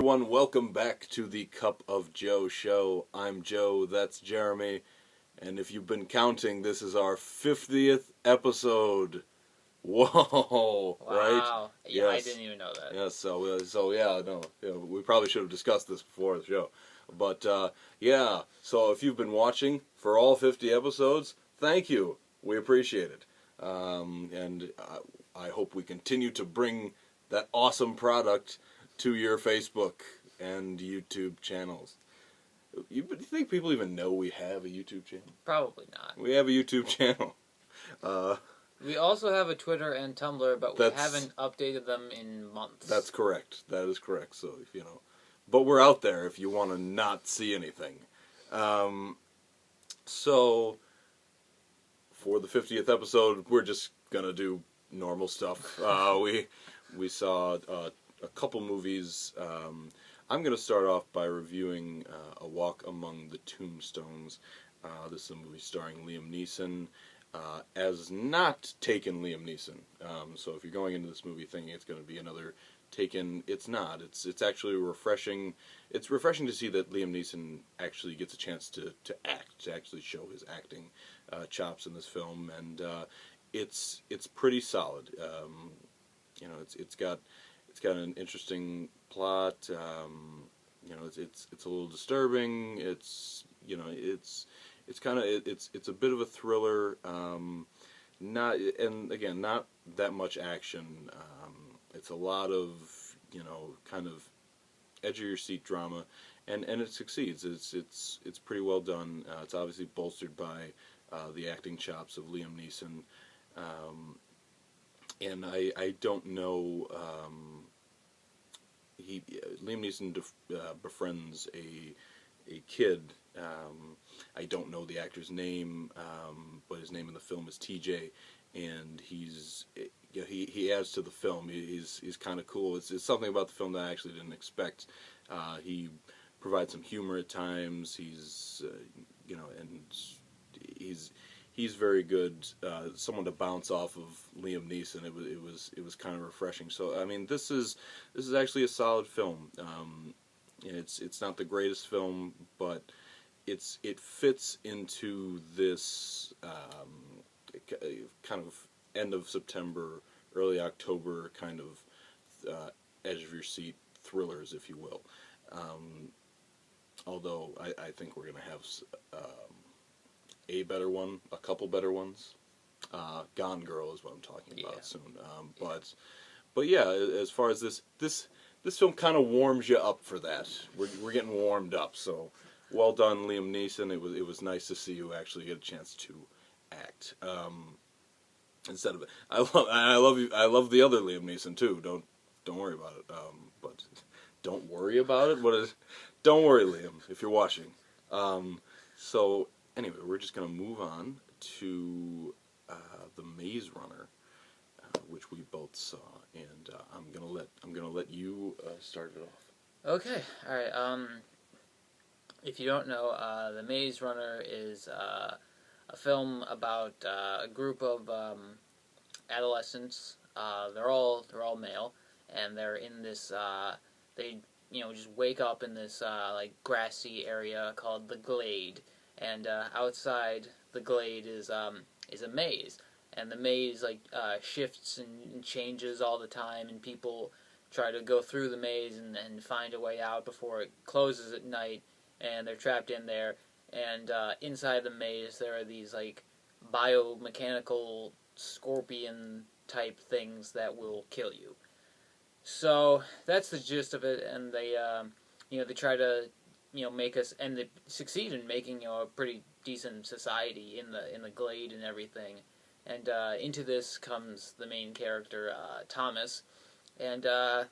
Everyone, welcome back to the Cup of Joe show. I'm Joe, that's Jeremy, and if you've been counting, this is our 50th episode. Whoa, right? Wow. Yeah, I didn't even know that. Yes, we probably should have discussed this before the show. But, so if you've been watching for all 50 episodes, thank you. We appreciate it. I hope we continue to bring that awesome product to your Facebook and YouTube channels. You think people even know we have a YouTube channel? Probably not. We have a YouTube channel. We also have a Twitter and Tumblr, but we haven't updated them in months. That's correct. That is correct. So, but we're out there if you want to not see anything. So, for the 50th episode, we're just going to do normal stuff. We saw a couple movies. I'm going to start off by reviewing A Walk Among the Tombstones. This is a movie starring Liam Neeson, as not Taken Liam Neeson. So if you're going into this movie thinking it's going to be another Taken, it's not. It's actually refreshing. It's refreshing to see that Liam Neeson actually gets a chance to act, to actually show his acting chops in this film, and it's pretty solid. It's got an interesting plot. It's a little disturbing. It's a bit of a thriller. Not that much action. It's a lot of kind of edge of your seat drama, and it succeeds. It's pretty well done. It's obviously bolstered by the acting chops of Liam Neeson. And I don't know. Liam Neeson befriends a kid. I don't know the actor's name, but his name in the film is TJ, and he adds to the film. He's kind of cool. It's something about the film that I actually didn't expect. He provides some humor at times. He's very good. Someone to bounce off of Liam Neeson. It was kind of refreshing. So I mean, this is actually a solid film. It's not the greatest film, but it fits into this kind of end of September, early October kind of edge of your seat thrillers, if you will. Although I think we're gonna have a couple better ones. Gone Girl is what I'm talking about soon. But yeah, as far as this film kind of warms you up for that. We're getting warmed up. So well done, Liam Neeson. It was nice to see you actually get a chance to act. Instead of I love the other Liam Neeson too. Don't worry about it. But don't worry about it. What is? Don't worry, Liam, if you're watching. So. Anyway, we're just going to move on to The Maze Runner, which we both saw, and I'm gonna let you start it off. Okay, all right. If you don't know, The Maze Runner is a film about a group of adolescents. They're all male, and they're in this. They just wake up in this like grassy area called the Glade. And outside the glade is a maze, and the maze shifts and changes all the time, and people try to go through the maze and find a way out before it closes at night, and they're trapped in there. And inside the maze there are these biomechanical scorpion type things that will kill you. So that's the gist of it, and they try to make us, and they succeed in making a pretty decent society in the glade and everything. And into this comes the main character, Thomas, and don't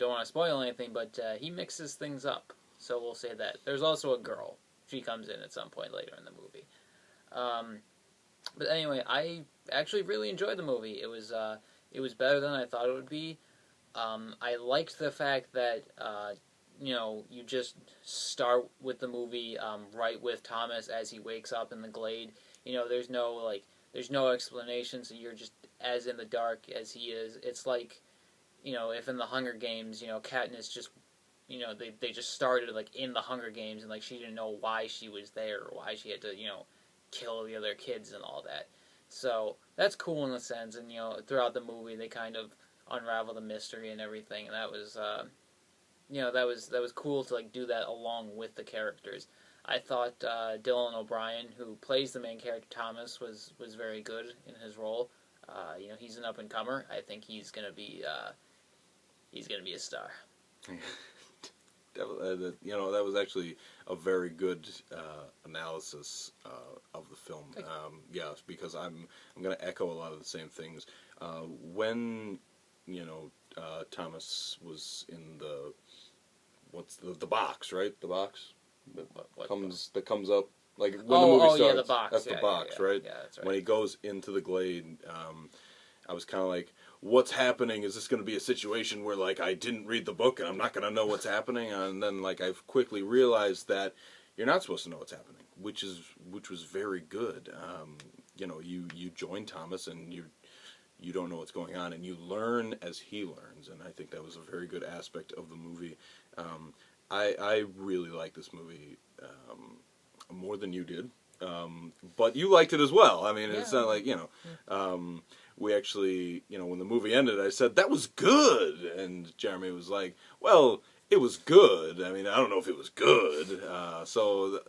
want to spoil anything, but he mixes things up. So we'll say that. There's also a girl. She comes in at some point later in the movie. But anyway, I actually really enjoyed the movie. It was better than I thought it would be. I liked the fact that you just start with the movie right with Thomas as he wakes up in the glade. There's no explanation, so you're just as in the dark as he is. It's like if in the Hunger Games, Katniss just, they just started like in the Hunger Games and like she didn't know why she was there or why she had to, kill the other kids and all that. So that's cool in a sense, and throughout the movie they kind of unravel the mystery and everything, and that was, that was cool to like do that along with the characters. I thought Dylan O'Brien, who plays the main character Thomas, was very good in his role. He's an up and comer. I think he's gonna be a star. That was actually a very good analysis of the film. Yes, because I'm going to echo a lot of the same things. When Thomas was in the box, right? The box What that comes up like when the movie starts. Yeah, the box. That's the box, right? Yeah, that's right. When he goes into the glade, I was kind of like, what's happening? Is this going to be a situation where, like, I didn't read the book and I'm not going to know what's happening? And then, like, I've quickly realized that you're not supposed to know what's happening, which was very good. You join Thomas and you don't know what's going on, and you learn as he learns, and I think that was a very good aspect of the movie. I really like this movie more than you did, but you liked it as well. I mean, it's not like, we actually, when the movie ended, I said, that was good, and Jeremy was like, well, it was good. I mean, I don't know if it was good, so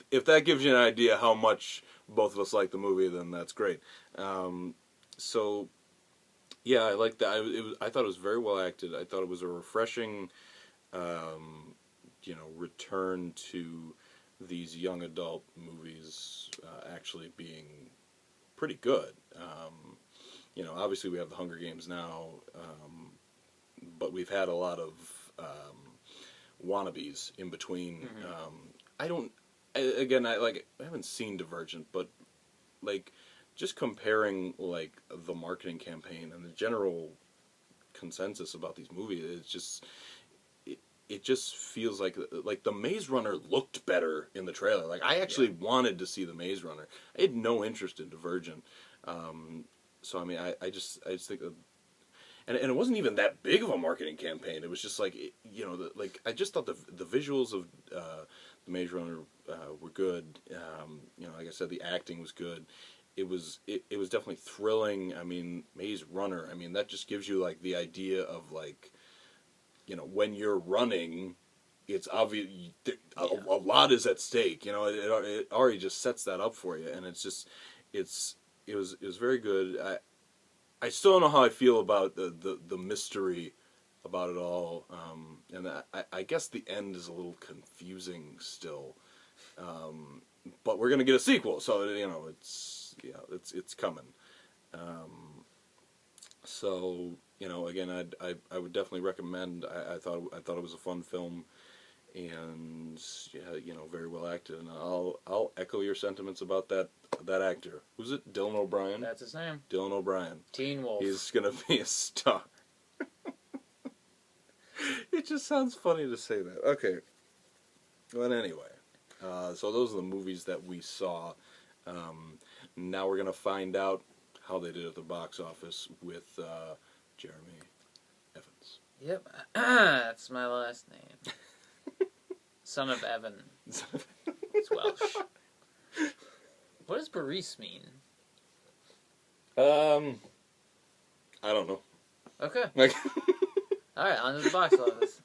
if that gives you an idea how much both of us liked the movie, then that's great. So, yeah, I liked that. I thought it was very well acted. I thought it was a refreshing, return to these young adult movies actually being pretty good. Obviously we have the Hunger Games now, but we've had a lot of wannabes in between. I haven't seen Divergent, but like just comparing like the marketing campaign and the general consensus about these movies, it just feels like the Maze Runner looked better in the trailer. Like I actually wanted to see the Maze Runner. I had no interest in Divergent. So I mean, I just think, and it wasn't even that big of a marketing campaign. It was just like I just thought the visuals of the Maze Runner were good. Like I said, the acting was good. It was definitely thrilling. I mean, Maze Runner. I mean, that just gives you like the idea of like, when you're running, it's obvious a lot is at stake. It already just sets that up for you, and it was very good. I still don't know how I feel about the mystery about it all, and I guess the end is a little confusing still. But we're gonna get a sequel, so it's coming. So again, I would definitely recommend. I thought it was a fun film, and very well acted. And I'll echo your sentiments about that actor. Who's it? Dylan O'Brien. That's his name. Dylan O'Brien. Teen Wolf. He's gonna be a star. It just sounds funny to say that. Okay. But anyway, so those are the movies that we saw. Now we're gonna find out how they did at the box office with Jeremy Evans. Yep, that's my last name. Son of Evan. It's Welsh. What does Baris mean? I don't know. Okay. Like, Alright, on to the box office.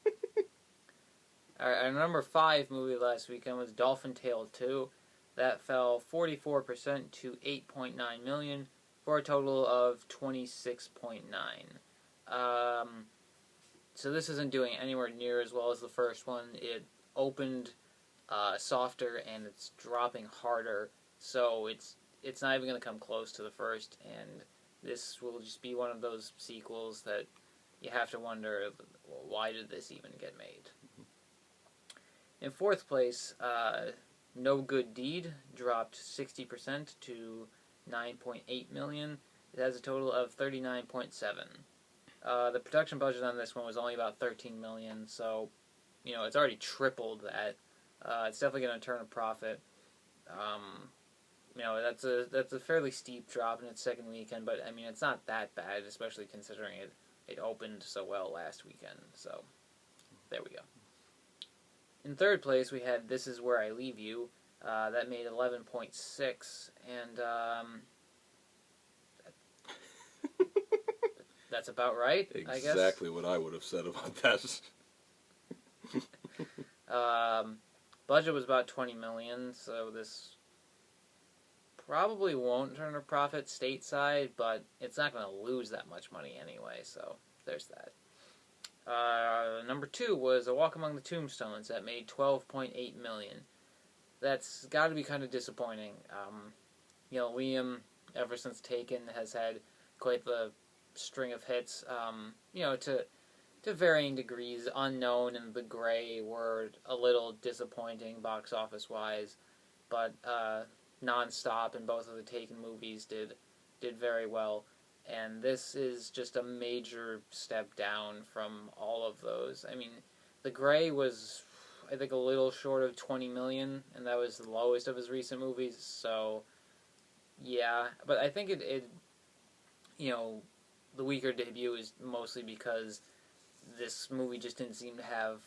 Alright, our number 5 movie last weekend was Dolphin Tale 2. That fell 44% to $8.9 million for a total of $26.9. So this isn't doing anywhere near as well as the first one. It opened softer and it's dropping harder, so it's not even going to come close to the first, and this will just be one of those sequels that you have to wonder, why did this even get made? In fourth place, No Good Deed dropped 60% to $9.8 million. It has a total of $39.7. The production budget on this one was only about $13 million, so it's already tripled that. It's definitely going to turn a profit. That's a fairly steep drop in its second weekend, but I mean it's not that bad, especially considering it it opened so well last weekend. So there we go. In third place, we had This Is Where I Leave You. That made 11.6, and that's about right, I guess. Exactly what I would have said about that. Budget was about $20 million, so this probably won't turn a profit stateside, but it's not going to lose that much money anyway, so there's that. Number 2 was A Walk Among the Tombstones. That made $12.8 million. That's got to be kind of disappointing. Liam, ever since Taken, has had quite the string of hits. To varying degrees. Unknown and The Grey were a little disappointing box office wise, but Nonstop and both of the Taken movies did very well. And this is just a major step down from all of those. I mean, The Grey was, I think, a little short of $20 million, and that was the lowest of his recent movies. So, yeah, but I think it the weaker debut is mostly because this movie just didn't seem to have,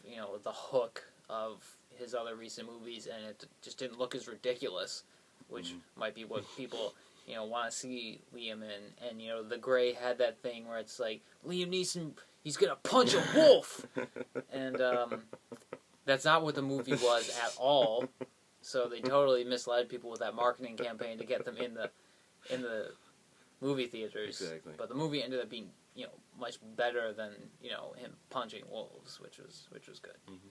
the hook of his other recent movies, and it just didn't look as ridiculous, which might be what people, want to see Liam in. And, The Grey had that thing where it's like, Liam Neeson, he's gonna punch a wolf! And, that's not what the movie was at all. So they totally misled people with that marketing campaign to get them in the movie theaters. Exactly. But the movie ended up being, much better than, him punching wolves, which was good. Mm-hmm.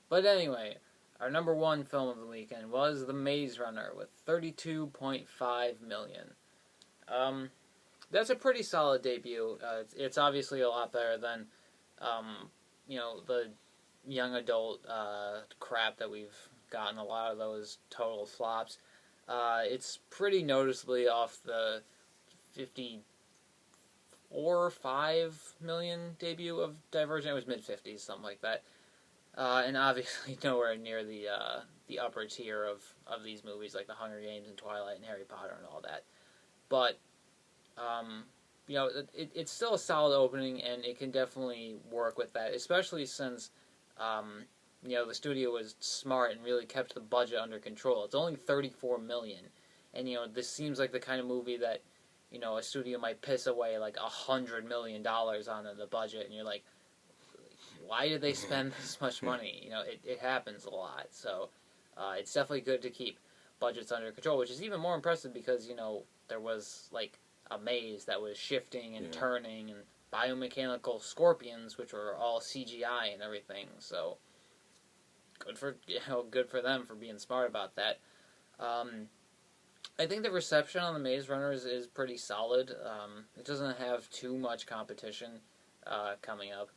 But anyway, our number 1 film of the weekend was The Maze Runner with $32.5 million. That's a pretty solid debut. It's obviously a lot better than, the young adult crap that we've gotten. A lot of those total flops. It's pretty noticeably off the 54 or 5 million debut of Divergent. It was mid-50s, something like that. And obviously nowhere near the upper tier of these movies like The Hunger Games and Twilight and Harry Potter and all that. But, it's still a solid opening, and it can definitely work with that, especially since, the studio was smart and really kept the budget under control. It's only $34 million. And, this seems like the kind of movie that, a studio might piss away like $100 million on in the budget, and you're like, why did they spend this much money? It happens a lot. So it's definitely good to keep budgets under control, which is even more impressive because, there was like a maze that was shifting and turning, and biomechanical scorpions, which were all CGI and everything. So good for them for being smart about that. I think the reception on The Maze Runner is pretty solid. It doesn't have too much competition coming up.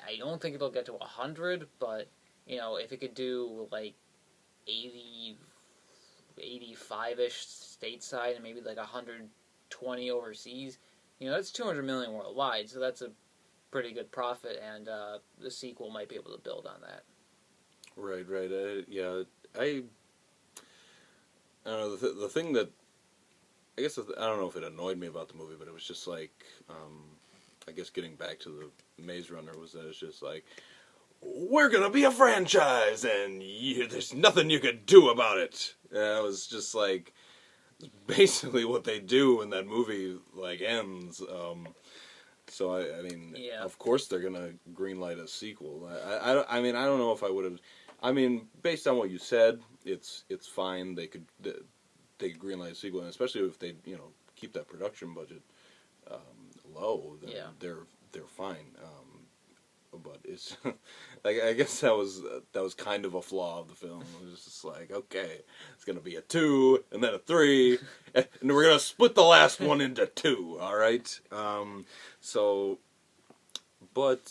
I don't think it'll get to 100, but, if it could do, like, 80, 85-ish stateside and maybe, like, 120 overseas, that's $200 million worldwide, so that's a pretty good profit, and the sequel might be able to build on that. Right. I don't know, the thing that, I guess, I don't know if it annoyed me about the movie, but it was just like, I guess getting back to the Maze Runner was that it's just like, we're gonna be a franchise, and there's nothing you could do about it. And it was just like, basically what they do when that movie, like, ends. So, I mean, of course they're gonna greenlight a sequel. I mean, I don't know if I would have, I mean, based on what you said, it's fine. They could greenlight a sequel, and especially if they keep that production budget low, then they're fine. But it's like, I guess that was kind of a flaw of the film. It was just like, okay, it's gonna be a 2 and then a 3, and we're gonna split the last one into 2. All right. So, but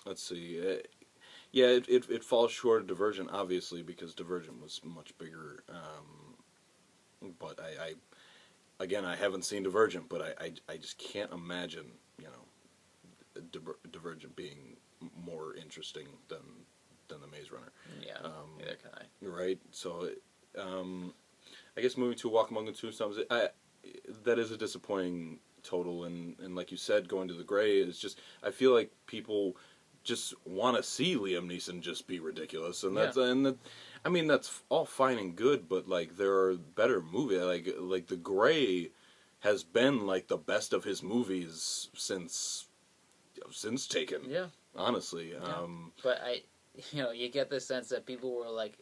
let's see. It falls short of Divergent, obviously, because Divergent was much bigger. But I haven't seen Divergent, but I just can't imagine, Divergent being more interesting than The Maze Runner. Yeah, neither can I. Right? So, I guess moving to Walk Among the Tombstones, that is a disappointing total, and like you said, Going to the Gray is just, I feel like people just want to see Liam Neeson just be ridiculous, and I mean, that's all fine and good, but like there are better movies, like The Gray has been like the best of his movies since Taken. Yeah. Honestly. Yeah. But you get the sense that people were like,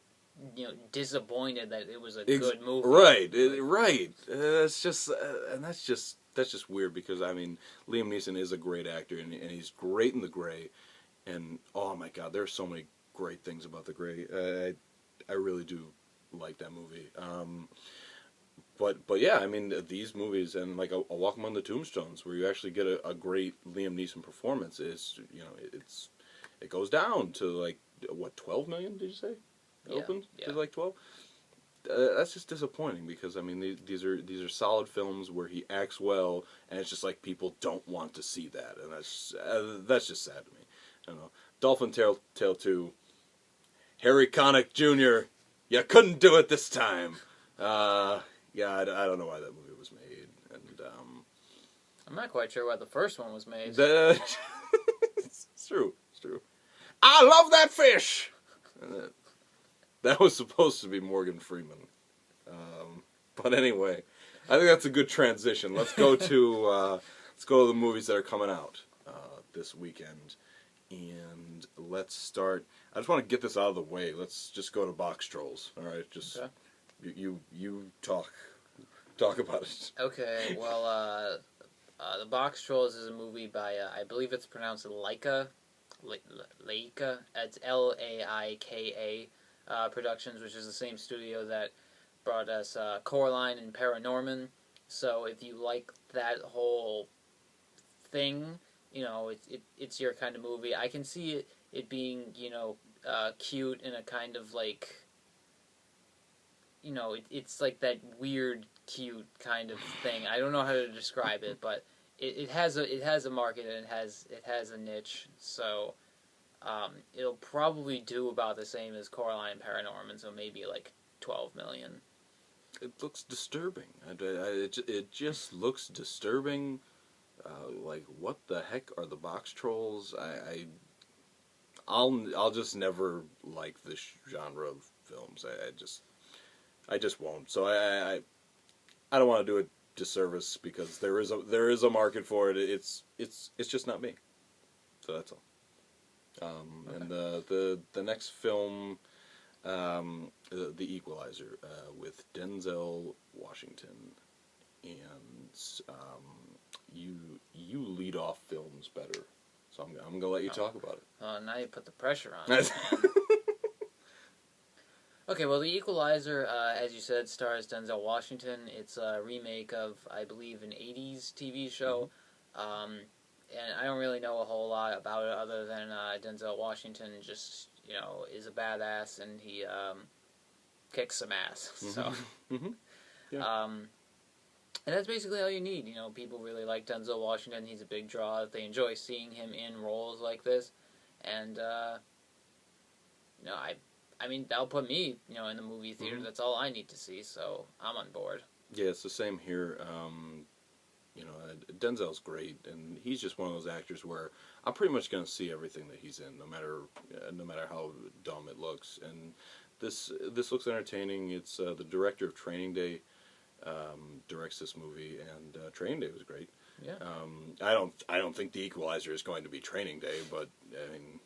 disappointed that it was a good movie. Right, right. That's just, and that's just weird because I mean, Liam Neeson is a great actor and he's great in The Gray, and oh my God, there's so many great things about The Gray. I really do like that movie. But yeah, I mean these movies and like a Walk Among the Tombstones, where you actually get a great Liam Neeson performance, is it goes down to like what, 12 million? Did you say? Opened to like 12. That's just disappointing because I mean these are solid films where he acts well, and it's just like people don't want to see that, and that's just sad to me. I don't know. Dolphin Tale 2. Harry Connick Jr. You couldn't do it this time. Yeah, I don't know why that movie was made, and I'm not quite sure why the first one was made. It's true. It's true. I love that fish. That was supposed to be Morgan Freeman. But anyway, I think that's a good transition. Let's go to the movies that are coming out this weekend, and let's start. I just want to get this out of the way. Let's just go to Box Trolls. All right, just okay. You talk about it. Okay, well, The Box Trolls is a movie by I believe it's pronounced Laika. Laika. It's Laika. Productions, which is the same studio that brought us Coraline and Paranorman. So if you like that whole thing, it's your kind of movie. I can see it being cute in a kind of like it's like that weird cute kind of thing. I don't know how to describe it, but it has a market and it has a niche. So. It'll probably do about the same as Coraline and Paranorman, so maybe like 12 million. It looks disturbing. It just looks disturbing. Like, what the heck are the Box Trolls? I'll just never like this genre of films. I just won't. So I don't want to do a disservice because there is a market for it. It's just not me. So that's all. Okay. And the next film, The Equalizer, with Denzel Washington, and you lead off films better, so I'm gonna let you talk about it. Oh, now you put the pressure on. Okay, well, The Equalizer, as you said, stars Denzel Washington. It's a remake of, I believe, an '80s TV show. Mm-hmm. And I don't really know a whole lot about it other than Denzel Washington just, is a badass and he kicks some ass. Mm-hmm. So, mm-hmm. Yeah. And that's basically all you need. People really like Denzel Washington. He's a big draw. They enjoy seeing him in roles like this, and I mean that'll put me, in the movie theater. Mm-hmm. That's all I need to see. So I'm on board. Yeah, it's the same here. Denzel's great, and he's just one of those actors where I'm pretty much going to see everything that he's in, no matter how dumb it looks. And this looks entertaining. It's the director of Training Day directs this movie, and Training Day was great. Yeah. I don't think The Equalizer is going to be Training Day, but I mean,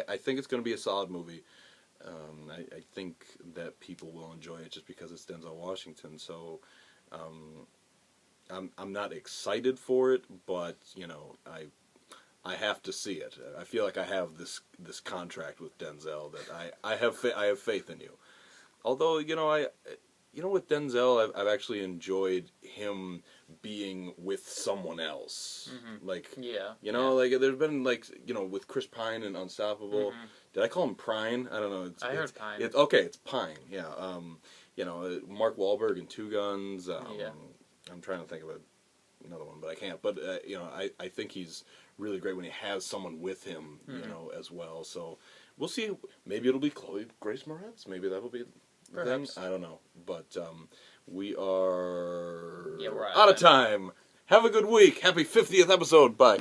I think it's going to be a solid movie. I think that people will enjoy it just because it's Denzel Washington. So. I'm not excited for it, but I have to see it. I feel like I have this contract with Denzel that I have faith in you. Although with Denzel, I've actually enjoyed him being with someone else. Mm-hmm. Like like there's been with Chris Pine and Unstoppable. Mm-hmm. Did I call him Prine? I don't know. I heard Pine. It's Pine. Yeah. Mark Wahlberg in Two Guns. I'm trying to think of another one, but I can't. But I think he's really great when he has someone with him, mm-hmm. As well. So we'll see. Maybe it'll be Chloe Grace Moretz. Maybe that'll be the thing. I don't know. But we are we're out of time. Have a good week. Happy 50th episode. Bye.